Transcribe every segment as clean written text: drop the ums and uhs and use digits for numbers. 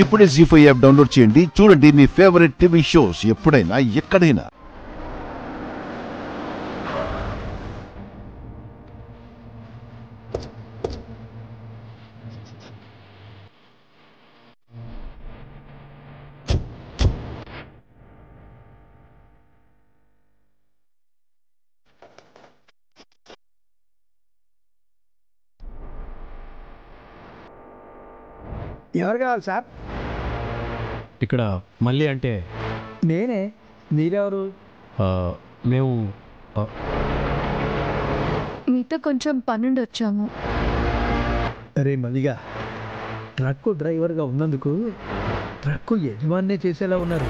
ఇప్పుడే జీ5 app download చేయండి. చూడండి మీ ఫేవరెట్ టీవీ షోస్ ఎప్పుడైనా ఎక్కడైనా. ఎవరు కావాలి సార్? ఇక్కడ మళ్ళీ అంటే నేనే. మీరెవరు? మేము మీతో కొంచెం పనుండి వచ్చాము. అరే మల్లిగా, ట్రక్కు డ్రైవర్గా ఉన్నందుకు ట్రక్కు యజమాన్నే చేసేలా ఉన్నారు.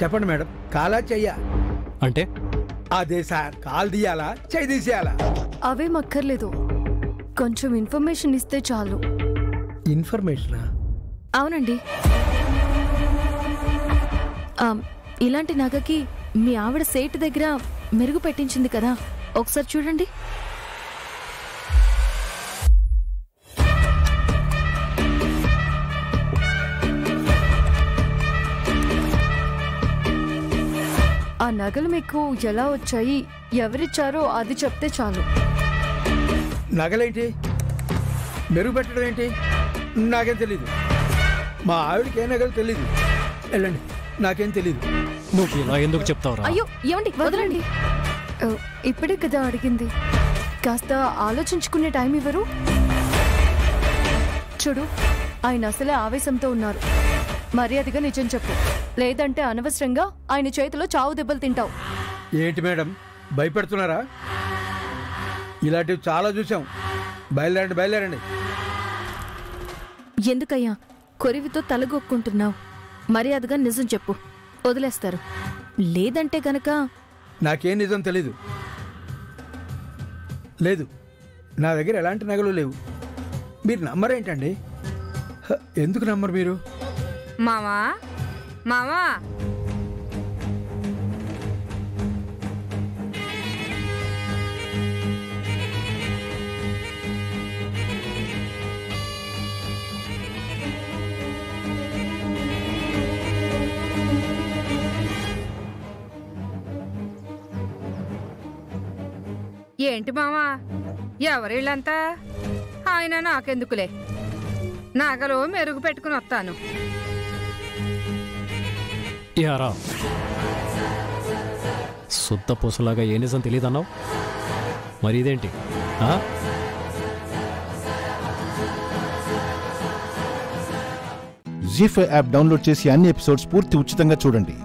చెప్పండి మేడం, కాలా చెయ్య అంటే అదే సార్, కాలు తీయాలా చెయ్యి తీసేయాలా? అవేం అక్కర్లేదు, కొంచెం ఇన్ఫర్మేషన్ ఇస్తే చాలు. ఇన్ఫర్మేషనా? అవునండి. ఇలాంటి నగకి మీ ఆవిడ సేటు దగ్గర మెరుగు పెట్టించింది కదా, ఒకసారి చూడండి. ఆ నగలు మీకు ఎలా వచ్చాయి, ఎవరిచ్చారో అది చెప్తే చాలు. నగలేంటి, మెరుగు పెట్టడం ఏంటి? నాకేం తెలీదు. మా ఆవిడకి ఏ నగలు తెలీదు. వెళ్ళండి, నాకేం తెలీదు. నువ్వు ఇలా ఎందుకు చెప్తావురా? అయ్యో ఏమండి, వదలండి. ఇప్పుడే కదా అడిగింది, కాస్త ఆలోచించుకునే టైం ఇవ్వరు? చూడు, ఆయన అసలే ఆవేశంతో ఉన్నారు. మర్యాదగా నిజం చెప్పు, లేదంటే అనవసరంగా ఆయన చేతిలో చావు దెబ్బలు తింటావు. ఏంటి మేడం, భయపెడుతున్నారా? ఇలాంటివి చాలా చూసాం. బయలుదేరండి, బయలుదేరండి. ఎందుకయ్యా కొరివితో తలగొక్కుంటున్నావు? మర్యాదగా నిజం చెప్పు, వదిలేస్తారు. లేదంటే గనక నాకేం నిజం తెలీదు. లేదు, నా దగ్గర ఎలాంటి నగలు లేవు. మీరు నమ్మరేంటండి? ఎందుకు నమ్మరు మీరు? మామా మామా, ఏంటి మామా, ఎవరిళ్ళంతా? ఆయన నాకెందుకులే, నాగలో మెరుగు పెట్టుకుని వస్తాను. యారా, శుద్ధ పూసలాగా ఏ నిజం తెలియదన్నావు, మరి ఇదేంటి? జీ5 యాప్ డౌన్లోడ్ చేసి అన్ని ఎపిసోడ్స్ పూర్తి ఉచితంగా చూడండి.